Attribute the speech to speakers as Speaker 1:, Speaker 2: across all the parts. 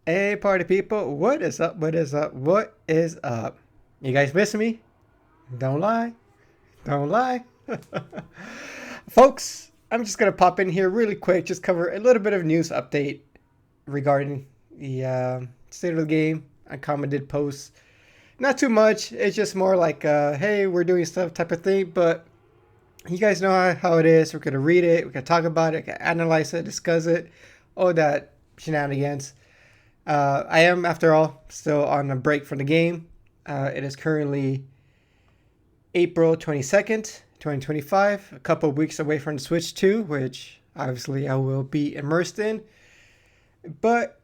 Speaker 1: Hey, party people, what is up? What is up? What is up? You guys miss me? Don't lie. Don't lie. Folks, I'm just going to pop in here really quick, just cover a little bit of news update regarding the state of the game. I commented posts. Not too much. It's just more like, hey, we're doing stuff type of thing. But you guys know how it is. We're going to read it. We're going to talk about it. Analyze it, discuss it. All that shenanigans. I am, after all, still on a break from the game. It is currently April 22nd, 2025, a couple of weeks away from the Switch 2, which obviously I will be immersed in. But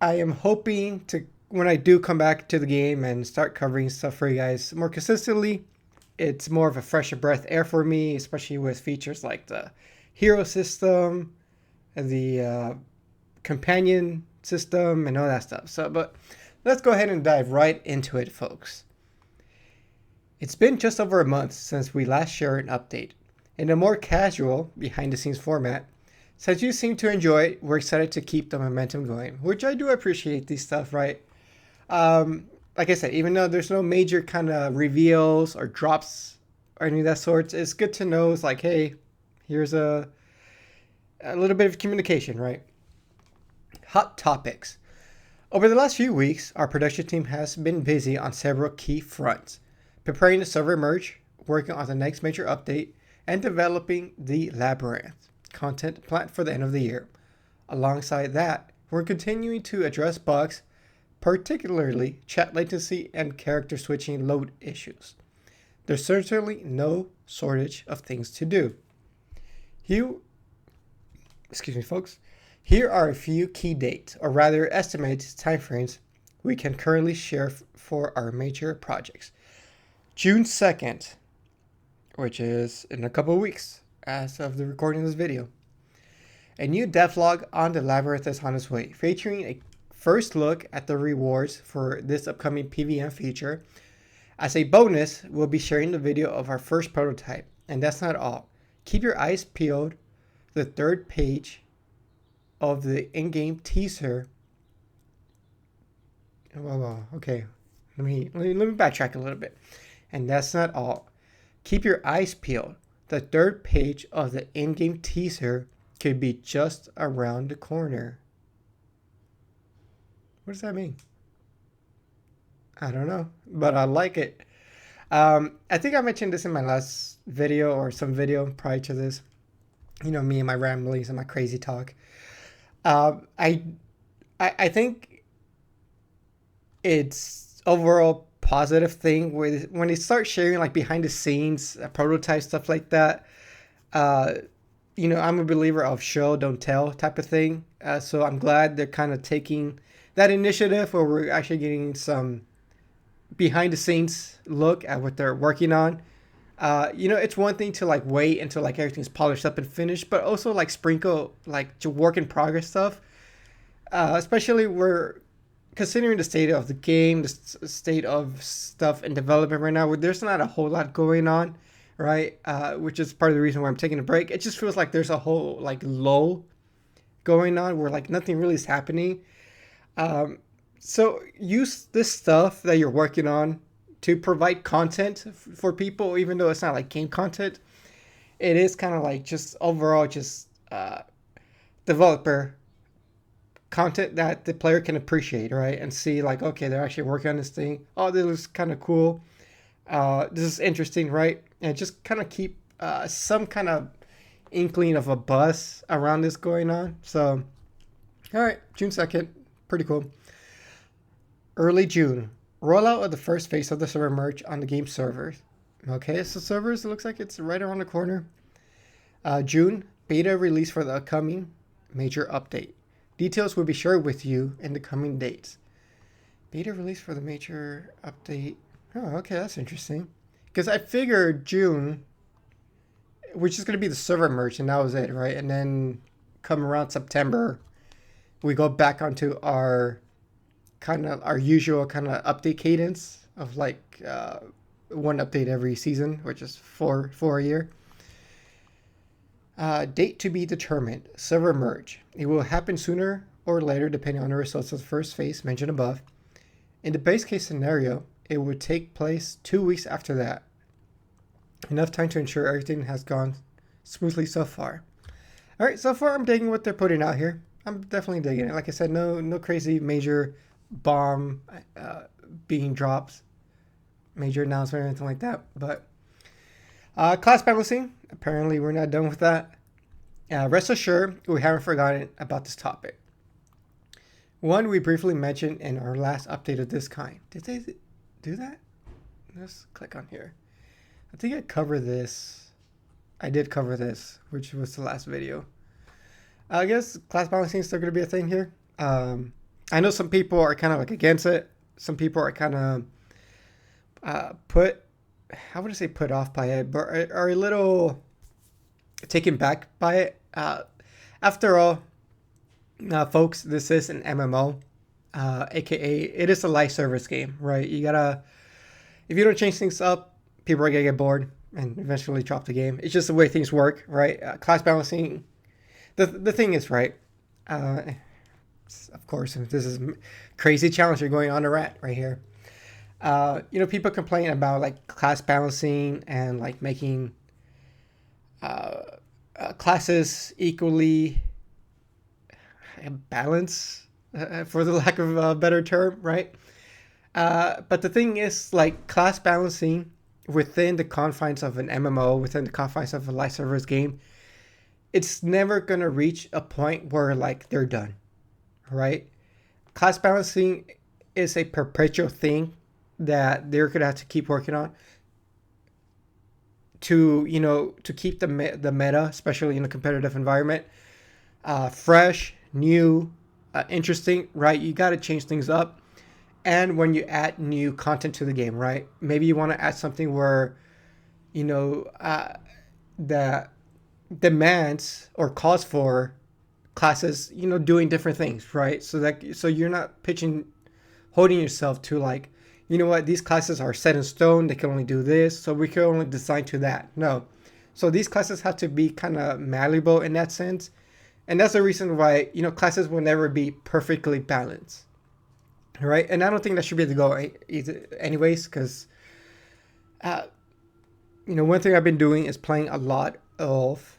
Speaker 1: I am hoping to, when I do come back to the game and start covering stuff for you guys more consistently, it's more of a fresher breath air for me, especially with features like the hero system, the companion system, and all that stuff. But let's go ahead and dive right into it, folks. It's been just over a month since we last shared an update. In a more casual, behind-the-scenes format, since you seem to enjoy it, we're excited to keep the momentum going, which I do appreciate these stuff, right? Like I said, even though there's no major kind of reveals or drops or any of that sort, it's good to know it's like, hey, here's a little bit of communication, right? Hot topics. Over the last few weeks, our production team has been busy on several key fronts, preparing the server merge, working on the next major update, and developing the Labyrinth content planned for the end of the year. Alongside that, we're continuing to address bugs, particularly chat latency and character switching load issues. There's certainly no shortage of things to do. Excuse me, folks. Here are a few key dates, or rather estimated timeframes, we can currently share for our major projects. June 2nd, which is in a couple of weeks as of the recording of this video. A new devlog on the Labyrinth is on its way, featuring a first look at the rewards for this upcoming PVM feature. As a bonus, we'll be sharing the video of our first prototype, and that's not all. Keep your eyes peeled. The third page of the in-game teaser. Well, okay. Let me backtrack a little bit. And that's not all. Keep your eyes peeled. The third page of the in-game teaser could be just around the corner. What does that mean? I don't know, but I like it. I think I mentioned this in my last video or some video prior to this. You know, me and my ramblings and my crazy talk. I think it's overall positive thing with when they start sharing like behind the scenes prototype stuff like that. You know, I'm a believer of show don't tell type of thing. So I'm glad they're kind of taking that initiative where we're actually getting some behind the scenes look at what they're working on. You know, it's one thing to like wait until like everything's polished up and finished, but also like sprinkle like work in progress stuff. Especially we're considering the state of the game, the state of stuff in development right now, where there's not a whole lot going on, right? Which is part of the reason why I'm taking a break. It just feels like there's a whole like lull going on where like nothing really is happening. So use this stuff that you're working on to provide content for people, even though it's not like game content. It is kind of like just overall just developer content that the player can appreciate, right? And see like, okay, they're actually working on this thing. Oh, this looks kind of cool. This is interesting, right? And just kind of keep some kind of inkling of a buzz around this going on. So, all right, June 2nd, pretty cool. Early June, rollout of the first phase of the server merge on the game servers. Okay, so servers, it looks like it's right around the corner. June, beta release for the upcoming major update. Details will be shared with you in the coming dates. Beta release for the major update. Oh, okay, that's interesting. Because I figured June, which is going to be the server merge, and that was it, right? And then come around September, we go back onto our usual kind of update cadence of like one update every season, which is four a year. Date to be determined. Server merge. It will happen sooner or later, depending on the results of the first phase mentioned above. In the base case scenario, it would take place 2 weeks after that. Enough time to ensure everything has gone smoothly so far. Alright, so far I'm digging what they're putting out here. I'm definitely digging it. Like I said, no crazy major bomb being dropped, major announcement or anything like that. But class balancing, apparently we're not done with that. Rest assured, we haven't forgotten about this topic. One we briefly mentioned in our last update of this kind. Did they do that? Let's click on here. I think I covered this. I did cover this, which was the last video. I guess class balancing is still going to be a thing here. I know some people are kind of like against it. Some people are kind of how would I say put off by it, but are a little taken back by it. After all, folks, this is an MMO, aka it is a live service game, right? You gotta, if you don't change things up, people are gonna get bored and eventually drop the game. It's just the way things work, right? Class balancing, the thing is, right? Of course, this is crazy challenge you're going on a rant right here. People complain about like class balancing and like making classes equally balanced, for the lack of a better term, right? But the thing is, like, class balancing within the confines of an MMO, within the confines of a live service game, it's never gonna reach a point where like they're done, right? Class balancing is a perpetual thing that they're gonna have to keep working on to keep the meta, especially in a competitive environment, fresh, new, interesting, right? You got to change things up. And when you add new content to the game, right? Maybe you want to add something where the demands or calls for classes doing different things, right? So you're not holding yourself to like, you know what, these classes are set in stone, they can only do this, so we can only design to that. No. So these classes have to be kind of malleable in that sense. And that's the reason why, classes will never be perfectly balanced. Right? And I don't think that should be the goal either, anyways, because, one thing I've been doing is playing a lot of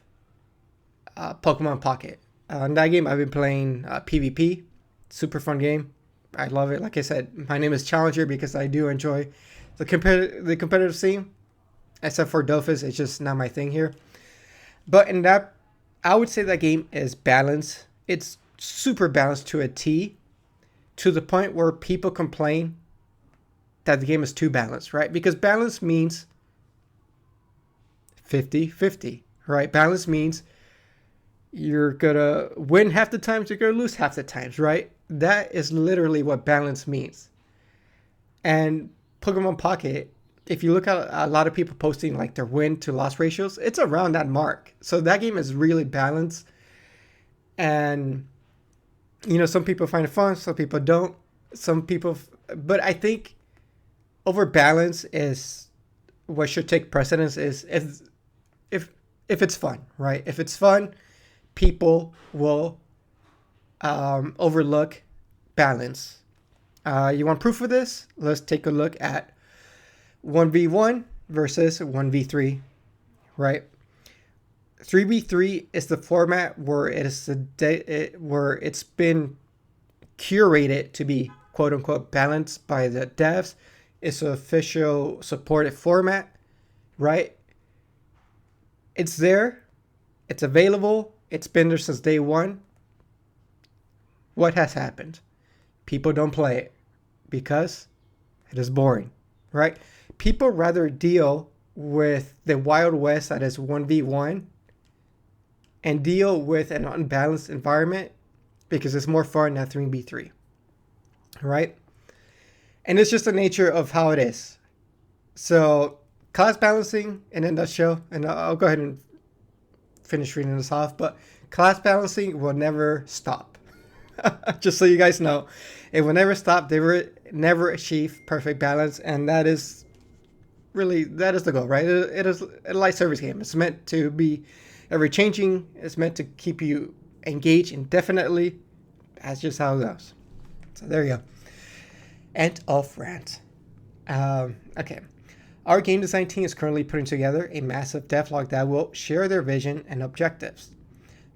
Speaker 1: Pokemon Pocket. In that game, I've been playing PvP. Super fun game. I love it. Like I said, my name is Challenger because I do enjoy the competitive scene. Except for Dofus, it's just not my thing here. But in that, I would say that game is balanced. It's super balanced to a T, to the point where people complain that the game is too balanced, right? Because balance means 50-50, right? Balance means you're gonna win half the times, you're gonna lose half the times, right? That is literally what balance means. And Pokemon Pocket, if you look at a lot of people posting like their win to loss ratios, it's around that mark. So that game is really balanced. And, some people find it fun, some people don't. But I think over balance is what should take precedence is if it's fun, right? If it's fun, people will overlook balance. You want proof of this? Let's take a look at 1v1 versus 1v3, right? 3v3 is the format where where it's been curated to be quote unquote balanced by the devs. It's an official supported format, right? It's there, it's available, it's been there since day one. What has happened? People don't play it because it is boring, right? People rather deal with the Wild West that is 1v1 and deal with an unbalanced environment because it's more fun than 3v3, right? And it's just the nature of how it is. So class balancing in a nutshell, and I'll go ahead and finish reading this off, but class balancing will never stop. Just so you guys know, it will never stop. They will never achieve perfect balance, and that is the goal, right? It is a live service game. It's meant to be ever changing. It's meant to keep you engaged indefinitely. That's just how it goes. So there you go. End of rant. Okay. Our game design team is currently putting together a massive devlog that will share their vision and objectives,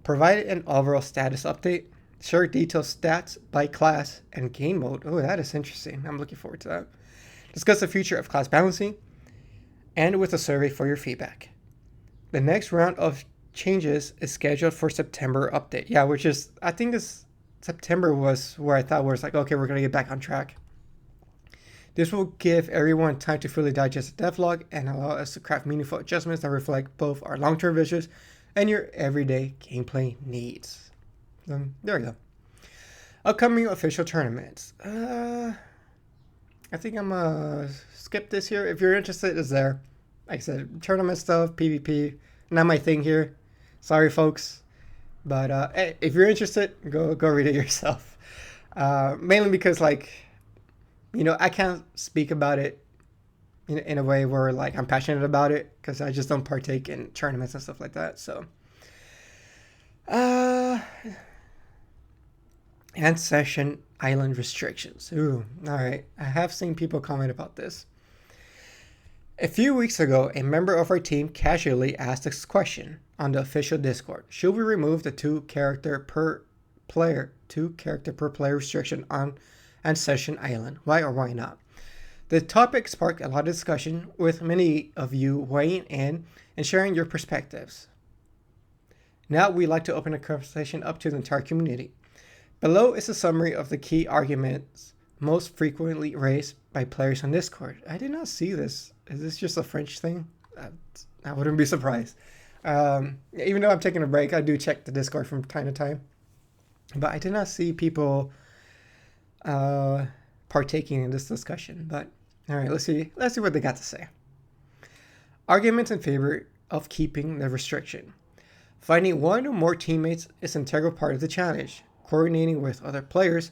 Speaker 1: provide an overall status update, share detailed stats by class and game mode. Oh, that is interesting. I'm looking forward to that. Discuss the future of class balancing, and with a survey for your feedback. The next round of changes is scheduled for September update. Yeah, which is, I think this September was where I thought was like, okay, we're going to get back on track. This will give everyone time to fully digest the devlog and allow us to craft meaningful adjustments that reflect both our long-term visions and your everyday gameplay needs. There we go. Upcoming official tournaments. I think I'm gonna skip this here. If you're interested, it's there. Like I said, tournament stuff, PvP, not my thing here. Sorry, folks. But hey, if you're interested, go read it yourself. Mainly because, like, I can't speak about it in a way where, like, I'm passionate about it because I just don't partake in tournaments and stuff like that. So, and session island restrictions. Ooh, all right. I have seen people comment about this. A few weeks ago, a member of our team casually asked this question on the official Discord. Should we remove the 2 character per player restriction on Session Island? Why or why not? The topic sparked a lot of discussion, with many of you weighing in and sharing your perspectives. Now we'd like to open the conversation up to the entire community. Below is a summary of the key arguments most frequently raised by players on Discord. I did not see this. Is this just a French thing? I wouldn't be surprised. Even though I'm taking a break, I do check the Discord from time to time. But I did not see people partaking in this discussion. But all right, let's see what they got to say. Arguments in favor of keeping the restriction. Finding one or more teammates is an integral part of the challenge. Coordinating with other players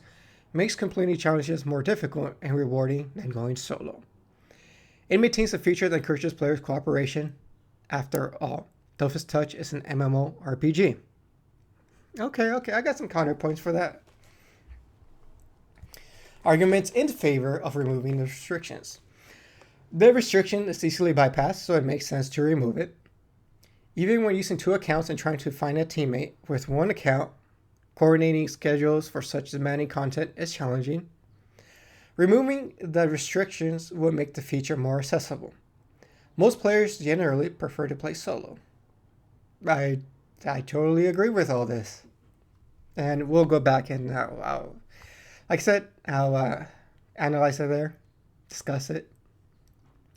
Speaker 1: makes completing challenges more difficult and rewarding than going solo. It maintains a feature that encourages players' cooperation. After all, Dofus Touch is an MMORPG. Okay, I got some counterpoints for that. Arguments in favor of removing the restrictions. The restriction is easily bypassed, so it makes sense to remove it. Even when using 2 accounts and trying to find a teammate with 1 account, coordinating schedules for such demanding content is challenging. Removing the restrictions would make the feature more accessible. Most players generally prefer to play solo. I totally agree with all this. And we'll go back and like I said, I'll analyze it there, discuss it.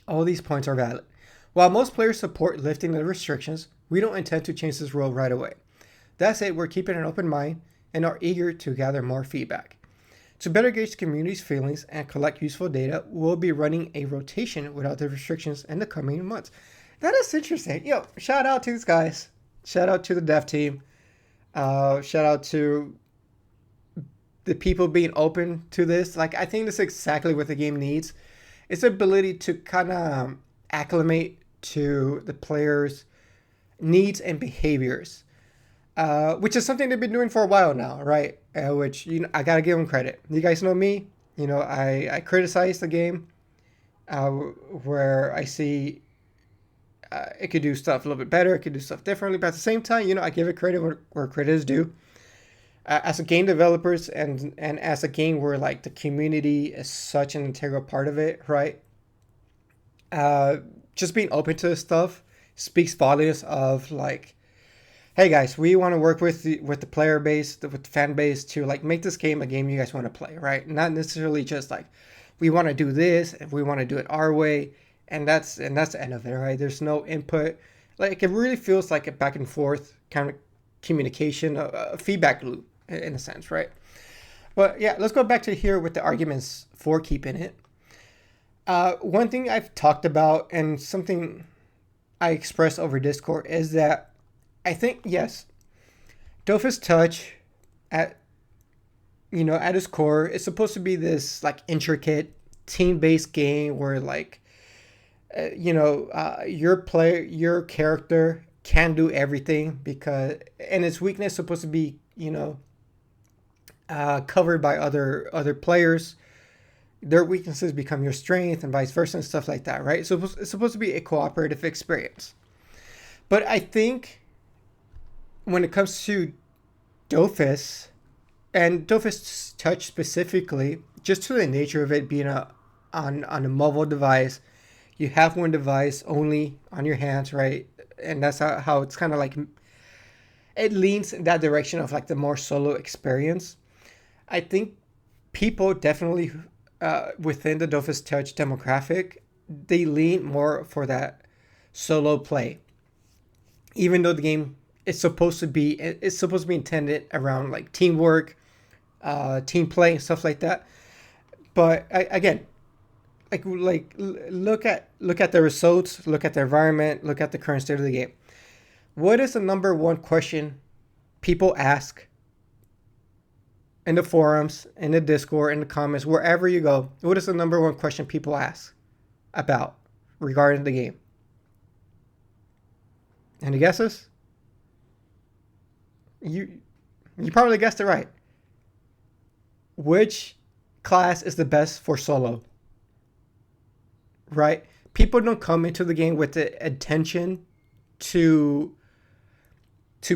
Speaker 1: All these points are valid. While most players support lifting the restrictions, we don't intend to change this rule right away. That said, we're keeping an open mind and are eager to gather more feedback. To better gauge the community's feelings and collect useful data, we'll be running a rotation without the restrictions in the coming months. That is interesting. Shout out to these guys. Shout out to the dev team. Shout out to the people being open to this. Like, I think this is exactly what the game needs. It's the ability to kind of acclimate to the players' needs and behaviors. Which is something they've been doing for a while now, right? Which, I gotta give them credit. You guys know me. I criticize the game where I see it could do stuff a little bit better. It could do stuff differently. But at the same time, I give it credit where credit is due. As a game developers and as a game where, like, the community is such an integral part of it, right? Just being open to this stuff speaks volumes of, like, hey guys, we want to work with the player base, with the fan base to, like, make this game a game you guys want to play, right? Not necessarily just like we want to do this and we want to do it our way, and that's the end of it, right? There's no input. Like, it really feels like a back and forth kind of communication, a feedback loop in a sense, right? But yeah, let's go back to here with the arguments for keeping it. One thing I've talked about and something I expressed over Discord is that I think, yes, Dofus Touch at its core is supposed to be this, like, intricate team-based game where, like, your character can do everything and its weakness is supposed to be, covered by other players. Their weaknesses become your strength, and vice versa, and stuff like that, right? So it's supposed to be a cooperative experience. But I think when it comes to Dofus, and Dofus Touch specifically, just to the nature of it being on a mobile device, you have one device only on your hands, right? And that's how it's kind of like it leans in that direction of like the more solo experience. I think people definitely within the Dofus Touch demographic, they lean more for that solo play, even though the game is supposed to be intended around like teamwork, team play, and stuff like that. But again, look at the results, look at the environment, look at the current state of the game. What is the number one question people ask in the forums, in the Discord, in the comments, wherever you go? What is the number one question people ask about regarding the game? Any guesses? You probably guessed it right. Which class is the best for solo? Right? People don't come into the game with the intention to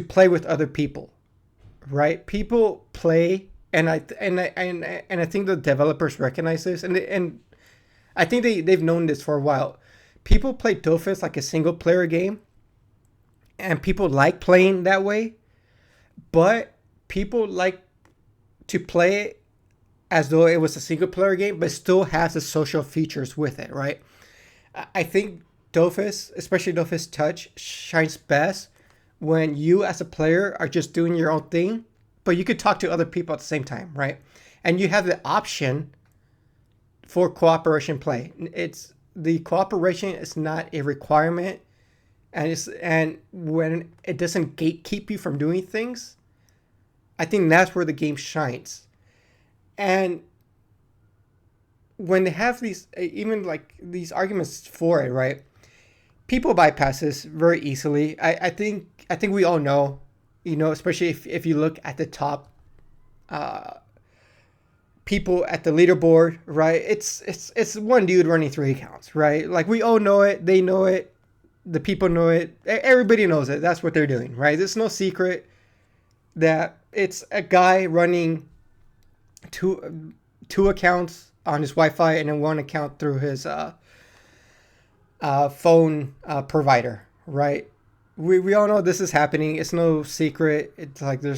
Speaker 1: play with other people, right? People play, and I think the developers recognize this, and I think they've known this for a while. People play Dofus like a single player game, and people like playing that way, but people like to play it as though it was a single player game, but still has the social features with it, right? I think Dofus, especially Dofus Touch, shines best when you as a player are just doing your own thing, but you could talk to other people at the same time, right? And you have the option for cooperation play. It's the cooperation is not a requirement, and when it doesn't gatekeep you from doing things, I think that's where the game shines. And when they have these, even like these arguments for it, right? People bypass this very easily. I think we all know, especially if you look at the top people at the leaderboard, right? It's one dude running 3 accounts, right? Like we all know it, they know it, the people know it, everybody knows it. That's what they're doing, right? It's no secret that it's a guy running two accounts on his Wi-Fi and then one account through his phone provider, right? We all know this is happening. It's no secret. It's like they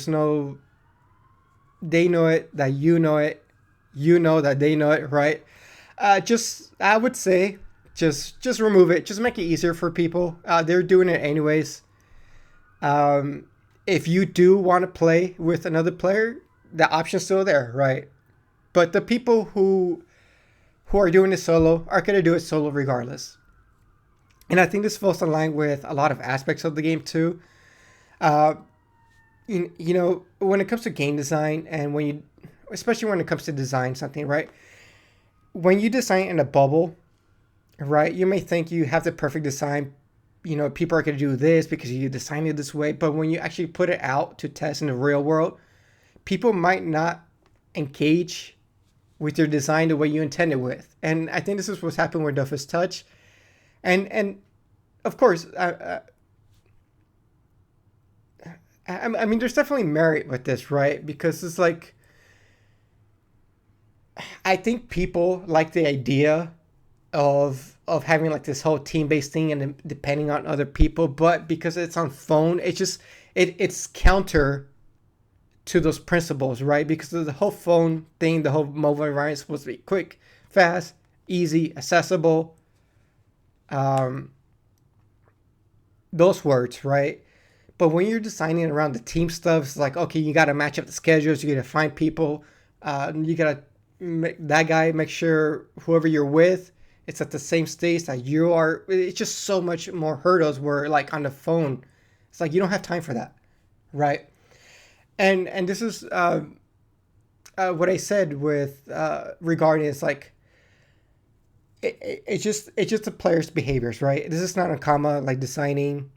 Speaker 1: know it, that you know it, you know that they know it, right? I would say just remove it. Just make it easier for people. They're doing it anyways. If you do want to play with another player, the option's still there, right? But the people who are doing it solo are going to do it solo regardless. And I think this falls in line with a lot of aspects of the game too. When it comes to game design, and especially when it comes to design something, right? When you design in a bubble, right, you may think you have the perfect design. People are going to do this because you designed it this way. But when you actually put it out to test in the real world, people might not engage with your design the way you intended with. And I think this is what's happened with Dofus Touch. And of course, I mean, there's definitely merit with this, right? Because it's like, I think people like the idea of having like this whole team-based thing and depending on other people, but because it's on phone, it's counter to those principles, right? Because of the whole phone thing, the whole mobile environment is supposed to be quick, fast, easy, accessible. Those words, right? But when you're designing around the team stuff, it's like, okay, you got to match up the schedules, you got to find people, you got to make sure whoever you're with, it's at the same stage that you are. It's just so much more hurdles where like on the phone, it's like you don't have time for that, right? And this is what I said with regarding it's like it's just the players' behaviors, right? This is not a comma like designing,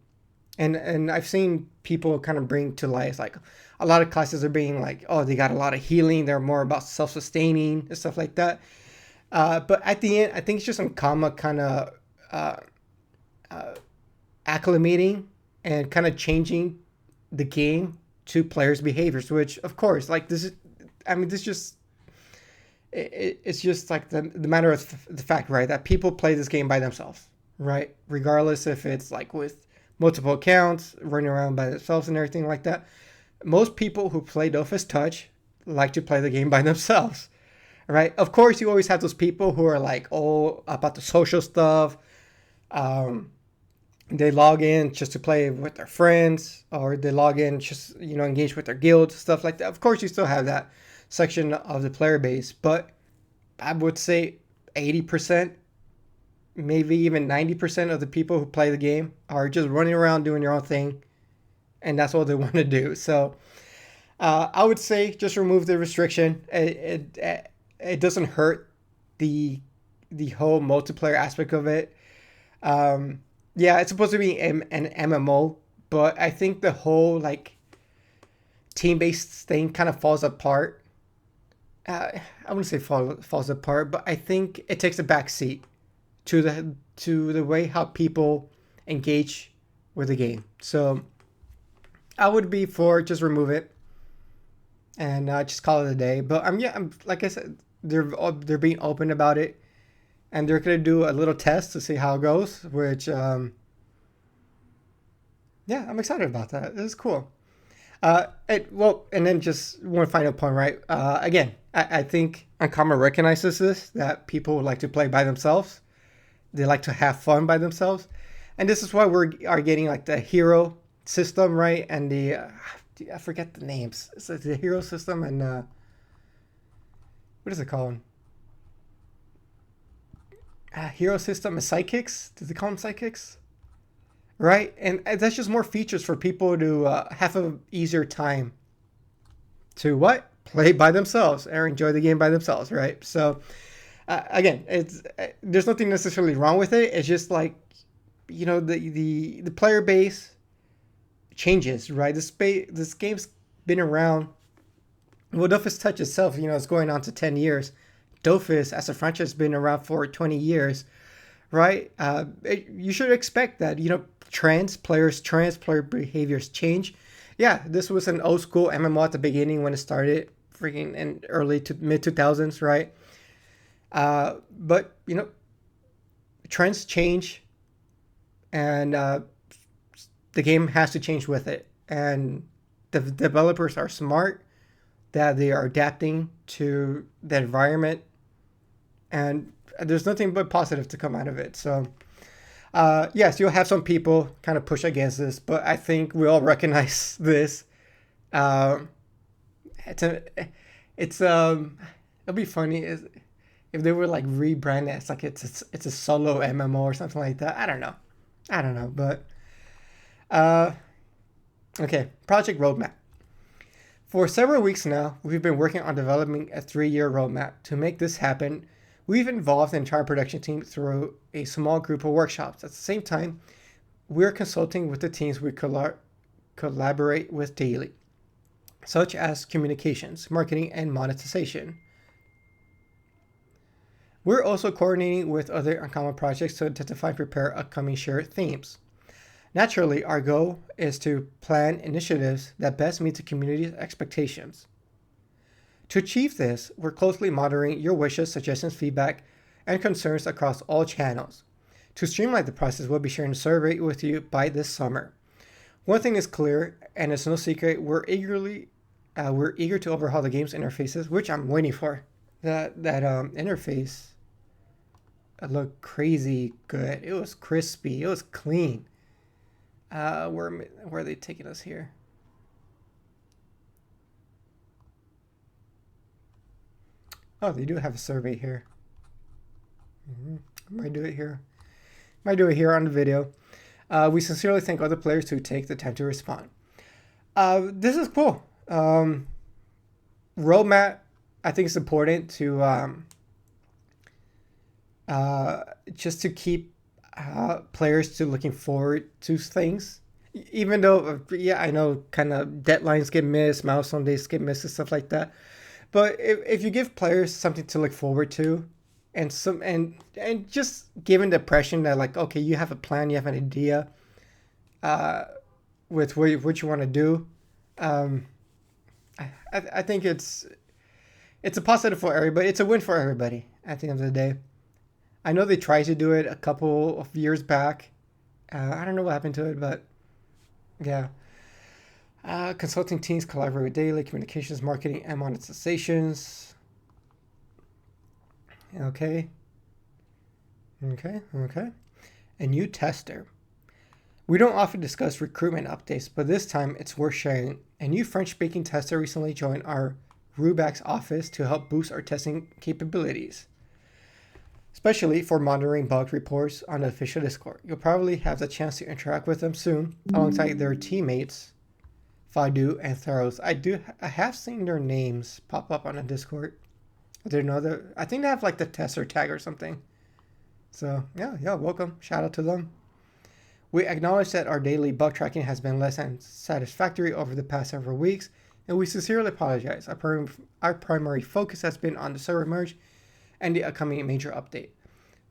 Speaker 1: and I've seen people kind of bring to life like, a lot of classes are being like, oh, they got a lot of healing. They're more about self-sustaining and stuff like that. But at the end, I think it's just some comma kind of uh, acclimating and kind of changing the game to players' behaviors. Which, of course, like this is, I mean, this just it's just like the matter of the fact, right? That people play this game by themselves, right? Regardless if it's like with multiple accounts, running around by themselves and everything like that. Most people who play Dofus Touch like to play the game by themselves, right? Of course, you always have those people who are like, oh, about the social stuff. Um, they log in just to play with their friends, or they log in just, engage with their guild, stuff like that. Of course, you still have that section of the player base, but I would say 80%, maybe even 90% of the people who play the game are just running around doing their own thing, and that's what they want to do. So I would say just remove the restriction. It doesn't hurt the whole multiplayer aspect of it. Yeah, it's supposed to be an MMO, but I think the whole like team-based thing kind of falls apart. I wouldn't say falls apart, but I think it takes a back seat to the way how people engage with the game. So I would be for just remove it and just call it a day. But I'm like I said, they're being open about it, and they're gonna do a little test to see how it goes. Which yeah, I'm excited about that. This is cool. And then just one final point, right? Again, I think Uncommon recognizes this, that people like to play by themselves. They like to have fun by themselves, and this is why we are getting like the hero system, right? And the I forget the names. It's like the hero system and what is it called? Hero system and sidekicks. Did they call them sidekicks? Right, and that's just more features for people to have an easier time to what play by themselves or enjoy the game by themselves, right? So again, it's there's nothing necessarily wrong with it. It's just like the player base changes, right? This game's been around. Well, Dofus Touch itself, it's going on to 10 years. Dofus as a franchise has been around for 20 years, right? You should expect that, player behaviors change. Yeah, this was an old school MMO at the beginning when it started, freaking in early to mid 2000s, right? But trends change, and the game has to change with it. And the developers are smart that they are adapting to the environment, and there's nothing but positive to come out of it. So yes, you'll have some people kind of push against this, but I think we all recognize this. It's a, it's it'll be funny if they were like rebrand it. It's like it's a solo MMO or something like that. I don't know, but okay. Project roadmap. For several weeks now, we've been working on developing a 3-year roadmap. To make this happen, we've involved the entire production team through a small group of workshops. At the same time, we're consulting with the teams we collaborate with daily, such as communications, marketing, and monetization. We're also coordinating with other Uncommon projects to identify and prepare upcoming shared themes. Naturally, our goal is to plan initiatives that best meet the community's expectations. To achieve this, we're closely monitoring your wishes, suggestions, feedback, and concerns across all channels. To streamline the process, we'll be sharing a survey with you by this summer. One thing is clear, and it's no secret, we're eager to overhaul the game's interfaces, which I'm waiting for. That interface looked crazy good. It was crispy. It was clean. Where are they taking us here? Oh, they do have a survey here. Might do it here. Might do it here on the video. We sincerely thank other players who take the time to respond. This is cool. Roadmap, I think it's important to just to keep players to looking forward to things. even though yeah, I know kind of deadlines get missed, milestone days get missed, and stuff like that. But if you give players something to look forward to, and and just given the impression that like okay, you have a plan, you have an idea, uh, with what you want to do, um, I think it's a positive for everybody. It's a win for everybody at the end of the day. I know they tried to do it a couple of years back. I don't know what happened to it, but yeah. Consulting teams collaborate with daily communications, marketing, and monetizations. Okay. Okay. A new tester. We don't often discuss recruitment updates, but this time it's worth sharing. A new French-speaking tester recently joined our Rubax office to help boost our testing capabilities, especially for monitoring bug reports on the official Discord. You'll probably have the chance to interact with them soon, alongside their teammates, Fadu and Theros. I have seen their names pop up on the Discord. I didn't know that. I think they have like the tester tag or something. So yeah, welcome. Shout out to them. We acknowledge that our daily bug tracking has been less than satisfactory over the past several weeks, and we sincerely apologize. Our primary focus has been on the server merge and the upcoming major update,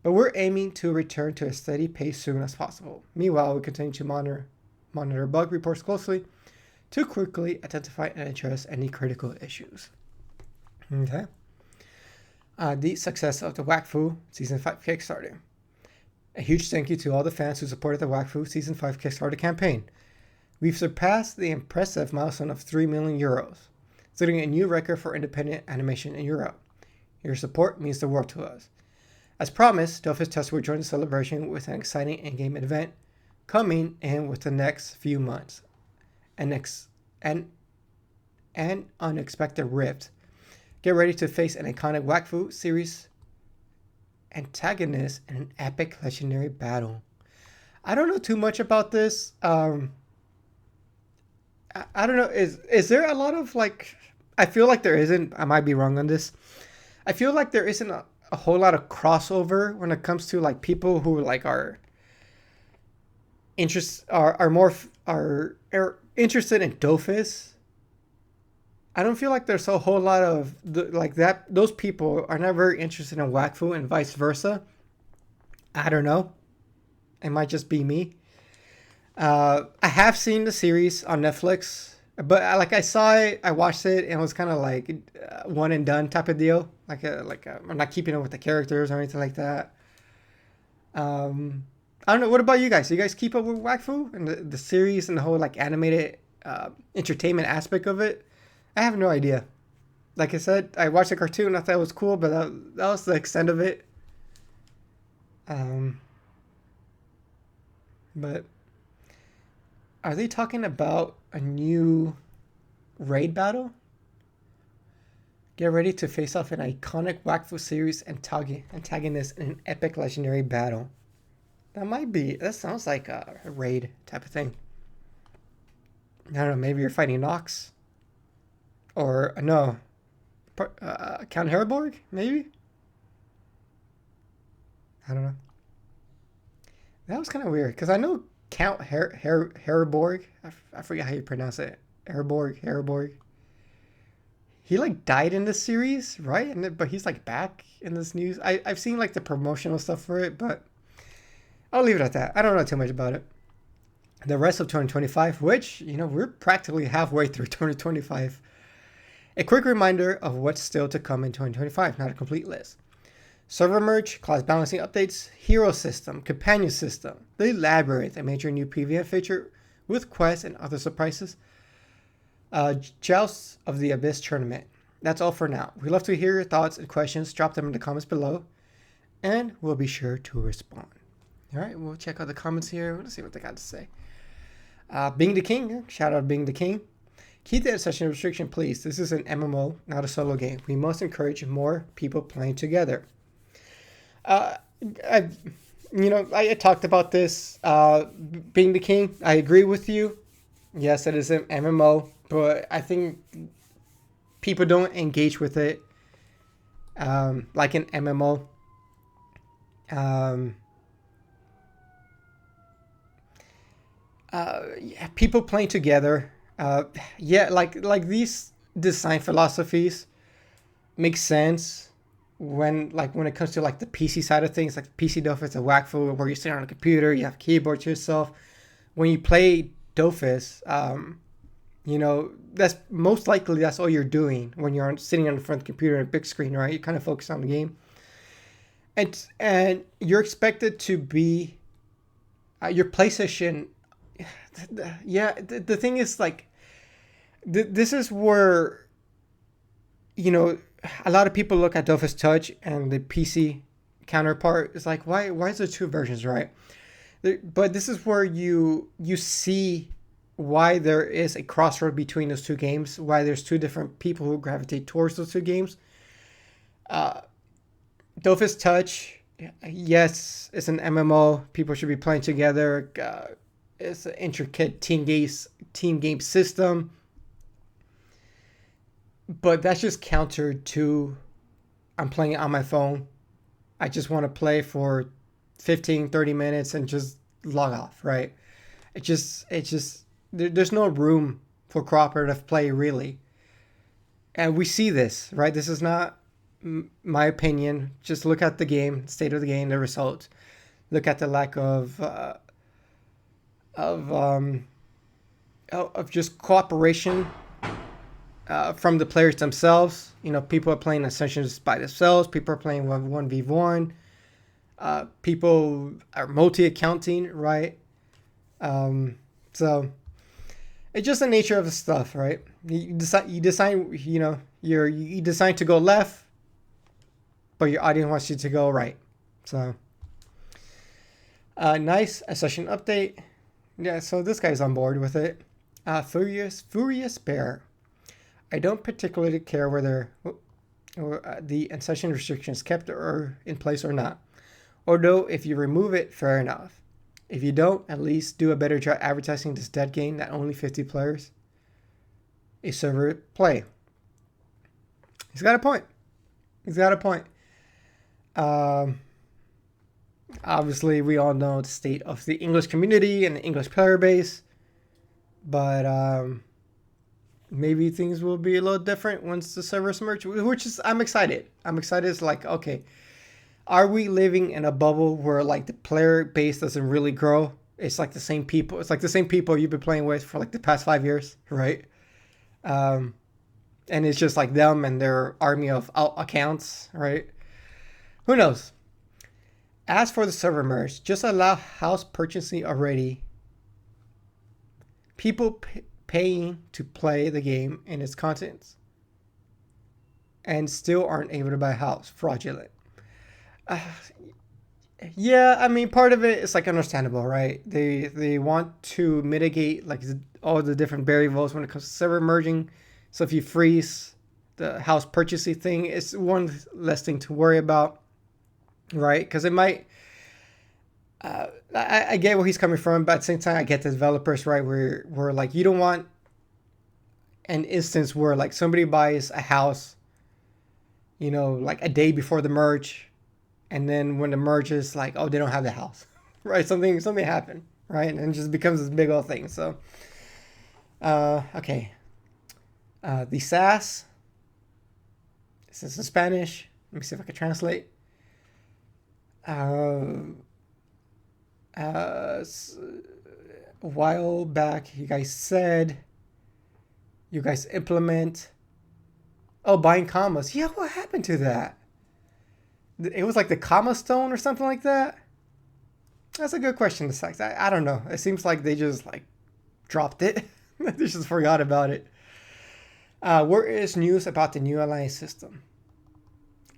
Speaker 1: but we're aiming to return to a steady pace soon as possible. Meanwhile, we continue to monitor bug reports closely to quickly identify and address any critical issues. Okay. The success of the Wakfu Season 5 Kickstarter. A huge thank you to all the fans who supported the Wakfu Season 5 Kickstarter campaign. We've surpassed the impressive milestone of 3 million euros, setting a new record for independent animation in Europe. Your support means the world to us. As promised, Dofus Test will join the celebration with an exciting in-game event coming in with the next few months. An unexpected rift. Get ready to face an iconic Wakfu series antagonist in an epic legendary battle. I don't know too much about this. I don't know. Is there a lot of like? I feel like there isn't. I might be wrong on this. I feel like there isn't a whole lot of crossover when it comes to like people who like are interested in Dofus. I don't feel like there's a whole lot of like that. Those people are not very interested in Wakfu and vice versa. I don't know. It might just be me. I have seen the series on Netflix, but like I saw it, I watched it, and it was kind of like one and done type of deal. I'm not keeping up with the characters or anything like that. I don't know. What about you guys? Do you guys keep up with Wakfu and the series and the whole like animated entertainment aspect of it? I have no idea. Like I said, I watched the cartoon. I thought it was cool, but that was the extent of it. But are they talking about a new raid battle? Get ready to face off an iconic Wakfu series antagonist in an epic legendary battle. That sounds like a raid type of thing. I don't know, maybe you're fighting Nox? Or, no, Count Herborg, maybe? I don't know. That was kind of weird, because I know Count Herborg, I forget how you pronounce it. Herborg. He, like, died in this series, right? But he's, like, back in this news. I've seen, like, the promotional stuff for it, but I'll leave it at that. I don't know too much about it. The rest of 2025, which, we're practically halfway through 2025. A quick reminder of what's still to come in 2025, not a complete list. Server merge, class balancing updates, hero system, companion system, the labyrinth, a major new PvM feature with quests and other surprises, Jousts of the Abyss tournament. That's all for now. We'd love to hear your thoughts and questions. Drop them in the comments below, and we'll be sure to respond. All right, we'll check out the comments here. Let's see what they got to say. Being the King, shout out Being the King. Keep the session restriction, please. This is an MMO, not a solo game. We must encourage more people playing together. I talked about this. Being the King, I agree with you. Yes, it is an MMO, but I think people don't engage with it like an MMO. Yeah, people playing together. Yeah, like these design philosophies make sense when it comes to like the PC side of things, like PC Dofus, a whack food where you sit on a computer, you have a keyboard to yourself. When you play Dofus, that's most likely that's all you're doing when you're sitting on the front of the computer on a big screen, right? You kind of focus on the game, and you're expected to be your PlayStation. Yeah, the thing is like this is where a lot of people look at Dofus Touch and the PC counterpart. It's like why is there two versions, right? But this is where you see why there is a crossroad between those two games, why there's two different people who gravitate towards those two games. Dofus Touch, yes, it's an MMO. People should be playing together. It's an intricate team game system. But that's just counter to I'm playing it on my phone. I just want to play for 15, 30 minutes and just log off, right? There's no room for cooperative play, really. And we see this, right? This is not my opinion. Just look at the game, state of the game, the results. Look at the lack of just cooperation from the players themselves. People are playing sessions by themselves. People are playing 1v1. People are multi-accounting, right? So it's just the nature of the stuff, right? You decide, you decide to go left, but your audience wants you to go right. So nice session update. Yeah, so this guy's on board with it. Furious Bear. I don't particularly care whether the session restrictions kept or in place or not. Although if you remove it, fair enough. If you don't, at least do a better job advertising this dead game that only 50 players a server play. He's got a point. Obviously, we all know the state of the English community and the English player base, but maybe things will be a little different once the servers merge, which is I'm excited. It's like, okay, are we living in a bubble where like the player base doesn't really grow? It's like the same people. It's like the same people you've been playing with for like the past 5 years, right? And it's just like them and their army of accounts, right? Who knows? As for the server merge, just allow house purchasing already. People paying to play the game and its contents and still aren't able to buy a house. Fraudulent. Yeah, I mean, part of it is like understandable, right? They want to mitigate like all the different variables when it comes to server merging. So if you freeze the house purchasing thing, it's one less thing to worry about, right? Because it might. I get where he's coming from, but at the same time, I get the developers, right? Where like you don't want an instance where like somebody buys a house, like a day before the merge. And then when the merge is like, oh, they don't have the house, right? Something happened, right? And it just becomes this big old thing. So, okay. The SAS. This is in Spanish. Let me see if I can translate. A while back, you guys said you guys implement. Oh, buying commas. Yeah, what happened to that? It was like the comma stone or something like that. That's a good question. I don't know. It seems like they just like dropped it. They just forgot about it. Where is news about the new alliance system?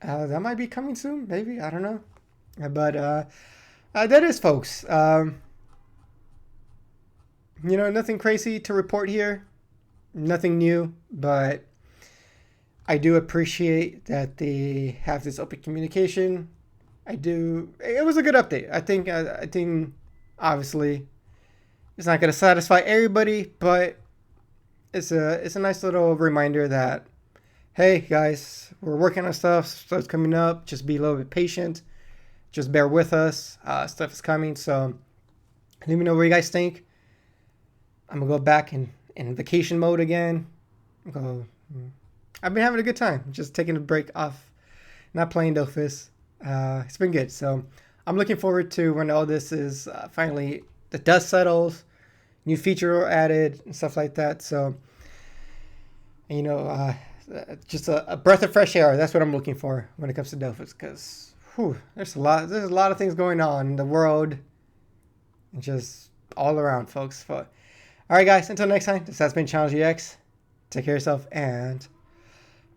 Speaker 1: That might be coming soon. Maybe, I don't know. But that is, folks. Nothing crazy to report here. Nothing new, but I do appreciate that they have this open communication. I do. It was a good update. I think obviously it's not going to satisfy everybody, but it's a nice little reminder that, hey guys, we're working on stuff's coming up. Just be a little bit patient. Just bear with us. Stuff is coming. So let me know what you guys think. I'm gonna go back in vacation mode again. I've been having a good time, just taking a break off, not playing Dofus. It's been good. So I'm looking forward to when all this is finally the dust settles, new feature added and stuff like that. So just a breath of fresh air. That's what I'm looking for when it comes to Dofus, because there's a lot of things going on in the world, and just all around, folks. All right, guys. Until next time, this has been Challenge EX. Take care of yourself and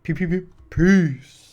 Speaker 1: peace.